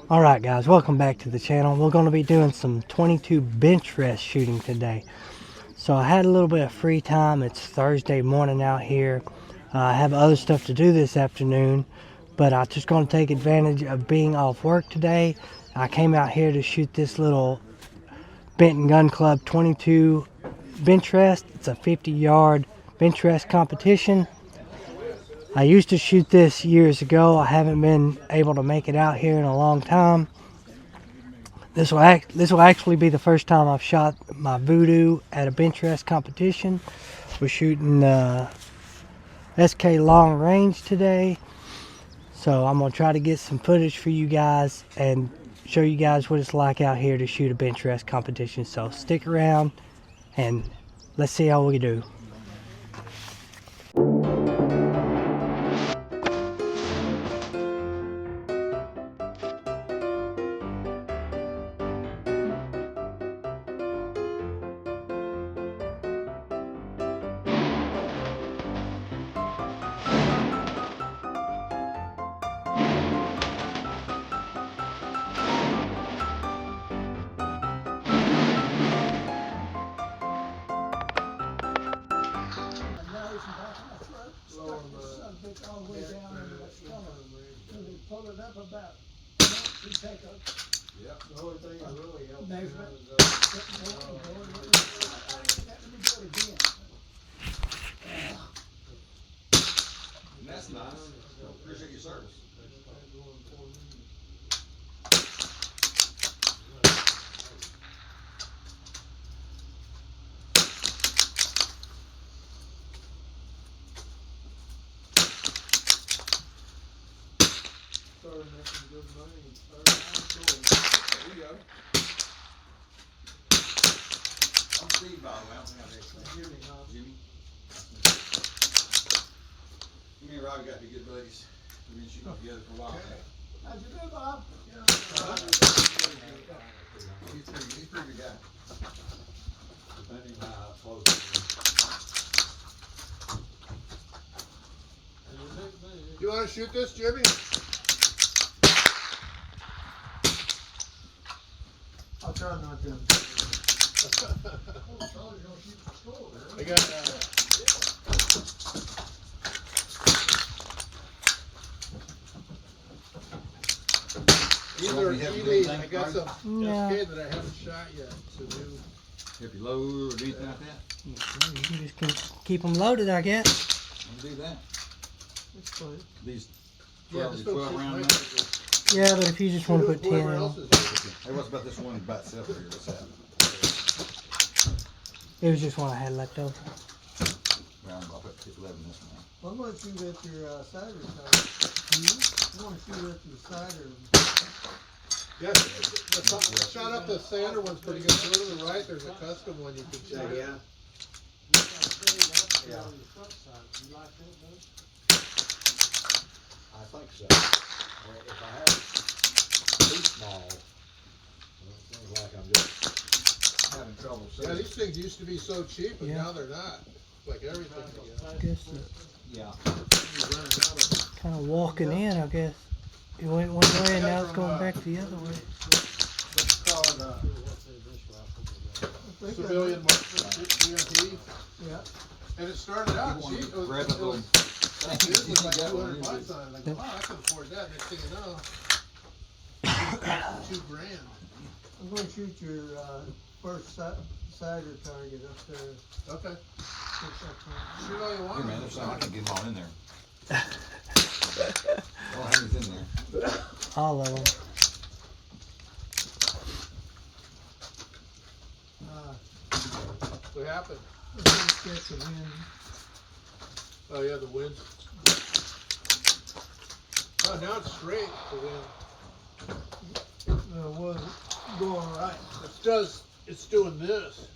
Alright guys, welcome back to the channel. We're going to be doing some 22 Benchrest shooting today. So I had a little bit of free time. It's Thursday morning out here. I have other stuff to do this afternoon, but I'm just going to take advantage of being off work today. I came out here to shoot this little Benton Gun Club 22 Benchrest. It's a 50-yard Benchrest competition. I used to shoot this years ago. I haven't been able to make it out here in a long time. This will actually be the first time I've shot my Vudoo at a Benchrest competition. We're shooting SK long range today. So I'm going to try to get some footage for you guys and show you guys what it's like out here to shoot a Benchrest competition. So stick around and let's see how we do. All the way down into that color. So they pull it up about, you take a the only thing that really helps measurement. Let me do it again. that's nice. Appreciate your service. Started making good money. There you go. I'm Steve, by the way. I don't think I've actually. Jimmy, huh? Jimmy. Me and Robbie got to be good buddies. We've been shooting together for a while. How'd you do, Bob? He's a pretty good guy. Depending on how close You want to shoot this, Jimmy? I'll try not to. I got either EV, I got some SK that I haven't shot yet. It's a new. If you load or anything like that, You can just keep them loaded, I guess. you can do that. It's fine. These Yeah, 12, this these 12 don't round take nuts. much. Yeah, but if you just want to put 10 Whoever in, else is Hey, what's about this one by itself here? What's that? it was just one I had left over. Round, I'll put 11 this one. I'm gonna shoot at your cider tire. I'm gonna shoot at your cider. Yeah, the shot up the sander one's pretty good. Go to the right, there's a custom one you can shoot. Yeah. Yeah. I think so. If I have it too small, it seems like I'm just Having trouble. Yeah, these things used to be so cheap, and Yeah. now they're not. Like everything again. I guess Yeah. kind of walking in, I guess. It went one way and now it's going back the other way. let's call it Civilian DNT. Yeah. And it started out cheap. It was, Grab a little. it was like $200 on it. Like, wow, I can afford that. Next thing you know, $2,000. I'm gonna shoot your first cider target up there. Okay. Six up front. Shoot all you want. Here, man, there's some. I can get them all in there. All hands in there. All of them. What happened? Let's get the wind. Oh yeah, the wind. Oh, now it's straight. The wind. Was going right. It's doing this.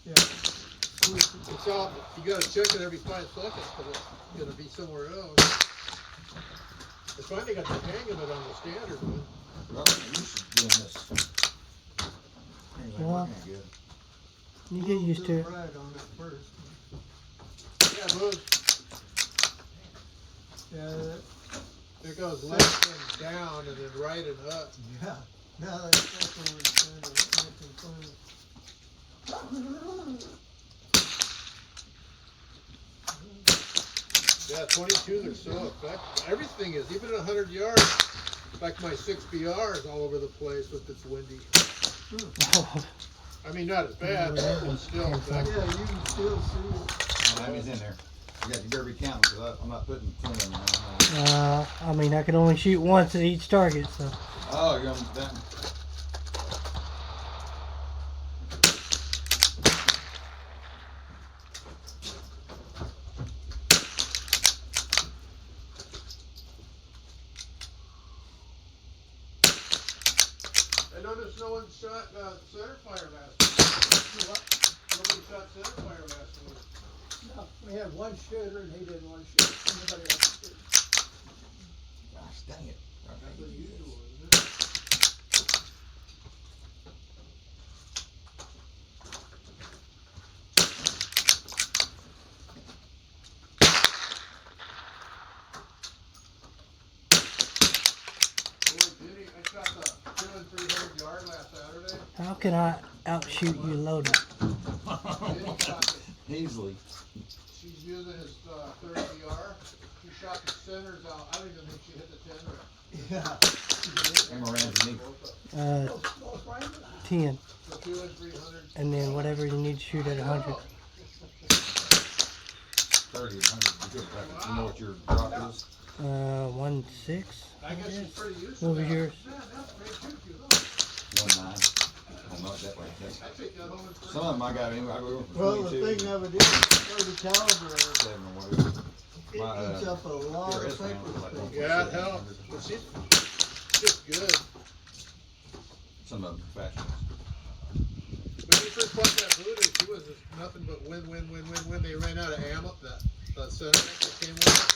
Yeah. It's all. You gotta check it every 5 seconds, but it's gonna be somewhere else. I finally got the hang of it on the standard one. Robert, you should do this. Things ain't Well, working good. You get used to it. Right on that first. Yeah, move. Yeah, It goes left and down and then right and up. Yeah. Now that's what we're trying to make fun. Yeah, 22s are so effective. Everything is, even at 100 yards, like my 6BR is all over the place if it's windy. I mean, not as bad, but still Yeah, effective. you can still see it. How many's in there? You better be counting, because I'm not putting 10 in there. I mean, I can only shoot once at each target, so. Oh, you're almost done. I noticed no one shot center fire last week. Nobody shot center fire last week. No, we had one shooter and he didn't want to shoot. Nobody else did. Gosh, dang it. That's unusual, isn't it? I shot the 2 and 300 yard last Saturday. How can I outshoot you loaded? Jenny shot the, Easily. she's using his 30 VR. She shot the centers out. I don't even think she hit the 10 or Yeah. Came around to me. 10. the 2 and 300. And then whatever you need to shoot at 100. 30, 100. You good practice. You know what your drop is? 1.6. I guess she's pretty used to What was that. yours? Man, that's a great shoot, you know. 1.9. Oh, not that way. I take that home in Some of them I got anyway. I go from Well, the 22 thing of it is, 30 caliber, 7 or whatever. it eats up a lot PRS of round paper was like space. Yeah, it helps. But she's just good. Some of them professionals. When we first bought that Vudoo, she was just nothing but win. They ran out of ammo, that center that came with it.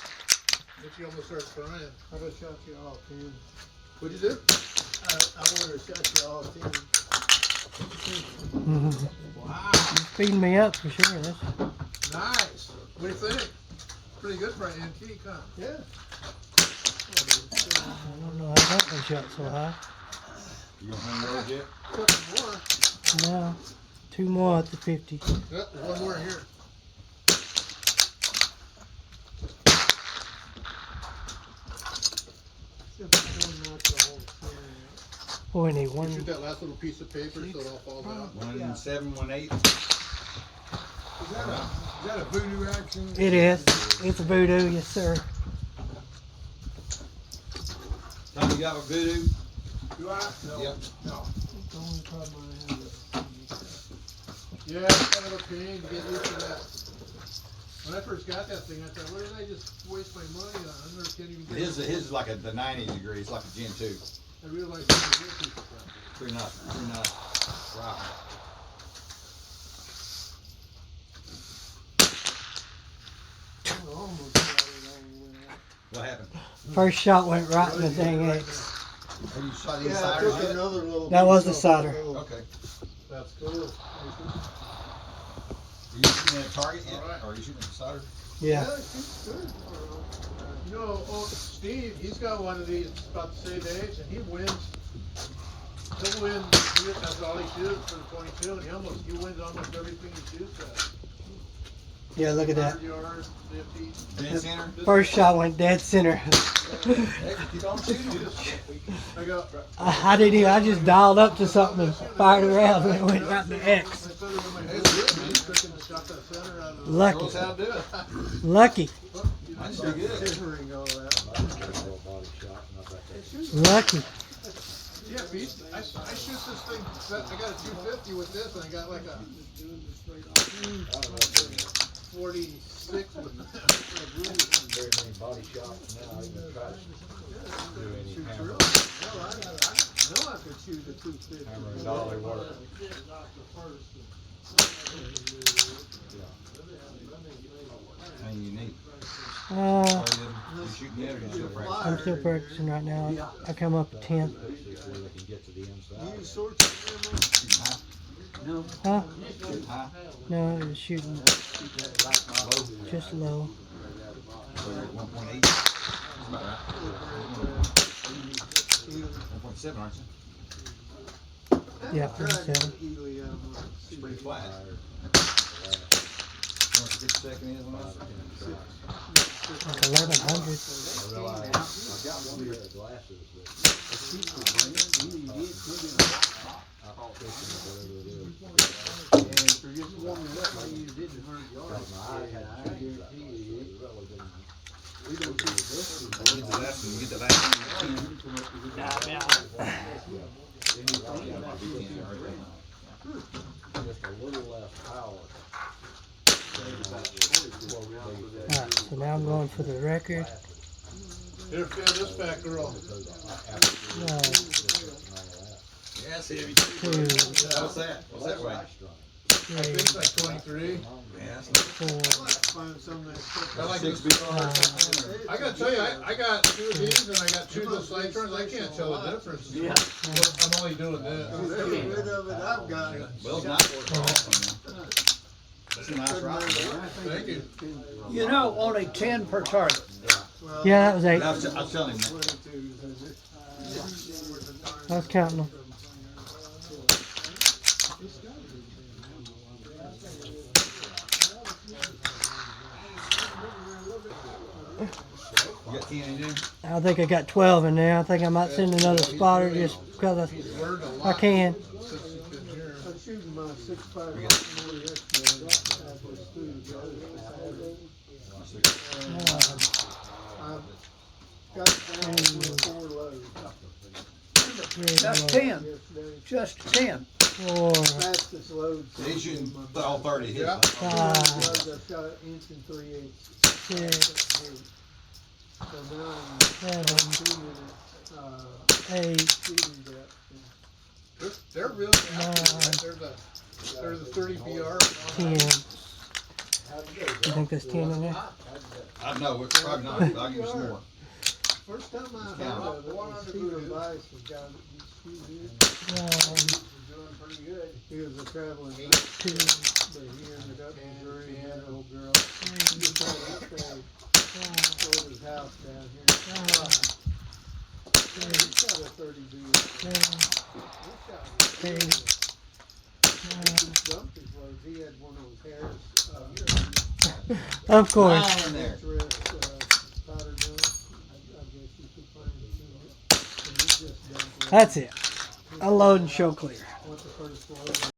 And she almost started crying. I would have shot you all 10. What'd you do? I would have shot you all 10. Wow, You're speeding me up for sure. That's, nice. What do you think? Pretty good for an antique, huh? Yeah. I don't know how that one shot so high. You gonna hang those yet? Couple more. No. 2 more at the 50. Yep, one more here. Boy, we need You one. shoot that last little piece of paper so it all falls out. 1.7, 1.8. Is that a Vudoo action? It is. It's a Vudoo, yes sir. Tom, you got a Vudoo? Do I? No. Yep. No. The only problem I have is, Yeah, it's kind of a pain to get used to that. When I first got that thing, I thought, what did I just waste my money on? I never can't even get His is like the 90 degree. It's like a Gen 2. I realized it was a good piece of crap. Pretty nice. Pretty nice. Wow. I almost got it all the way out. What happened? First shot went right in the dang X. Have you shot these Yeah, I siders took yet? another little. That was the piece off solder. little- Okay. That's cool. Are you shooting at a target yet? Alright. Or are you shooting at the solder? Yeah. Yeah, it's good. You know, Steve, he's got one of these about the same age, and he wins. He'll win. That's all he shoots for the 22, and he wins almost everything he shoots at. Yeah, look at that. 100 yards, 50. Dead center? First shot went dead center. Hey, keep on shooting. I go. I didn't even, I just dialed up to something and fired around and it went right in the X. I put it in my boot, man. Freaking shot that center out of the. Lucky. Knows how to do it. Lucky. Mine's pretty good. Scissors all that. Lucky. Yeah, Pete, I shoot this thing, I got a 250 with this, and I got like a 46 with that. Very many body shots now. Even try to do any Shoots hammer, real. Well, I know I could shoot a 250. hammer and dolly work. Anything you need. Uh, You shooting yet or you still practicing? I'm still practicing right now. I come up to 10. You sorts of No. Huh? Shooting high. No, I was shooting Low. just low. So you're at 1.8. about right. Ely. 1.7, aren't you? Yeah, I tried 37. Ely out of my It's pretty flat. Tire, You want to get the second is on this? Like 1100. I realized, I got one pair of glasses that I'm fixing whatever it is. And for just warming up, I used it in her yard. Got my eye had changed that much, so it really didn't. We don't keep this. Get the last one, you get the last one. Just a little less power. Alright, so now I'm going for the record. Here, fill this back, girl. Yeah, it's heavy too. Two, What's that? What's that weigh? I three, think it's like 23. Yeah, that's not. 4, Find some of that stuff. I like Six this. BR. I gotta tell you, I got two of these and I got two of the Cytrons. I can't tell the difference. Yeah. I'm only doing this. Every bit of it I've got. Well, it's not working awesome. That's a nice rifle. Thank you. You know, only 10 per target. Well, yeah, that was 8. I was telling him that. 22s, is it? I was counting them. You got 10 in there? I think I got 12 in there. I think I might send another spotter just because I can. I'm shooting my 6.5 yesterday. I was through together. I've got down with 4 loads Just 10. yesterday. Just 10. 4, Fastest load. He's shooting all 30 hits. Yeah. 5, I've shot an inch and 3/8. 6, So now I'm 7, shooting at 8, shooting depth. They're really accurate. There's a 30 BR. 10. You think there's 10 in there? I know, it's probably not, but I'll give you some more. First time I heard of it was Stephen Vice, the guy that used to shoot 1, doing pretty good. He was a traveling 2, but he ended up in Missouri, he had an old girl. He just had to stay, sold his house down here. He shot a 30 deal. 7, 8, He dumped his loads. He had one of those Harris, of course. Mile in there. Benchrest, powder gun. I guess you could find it. And he just dumped it. That's it. Unload and show clear. Went the first load.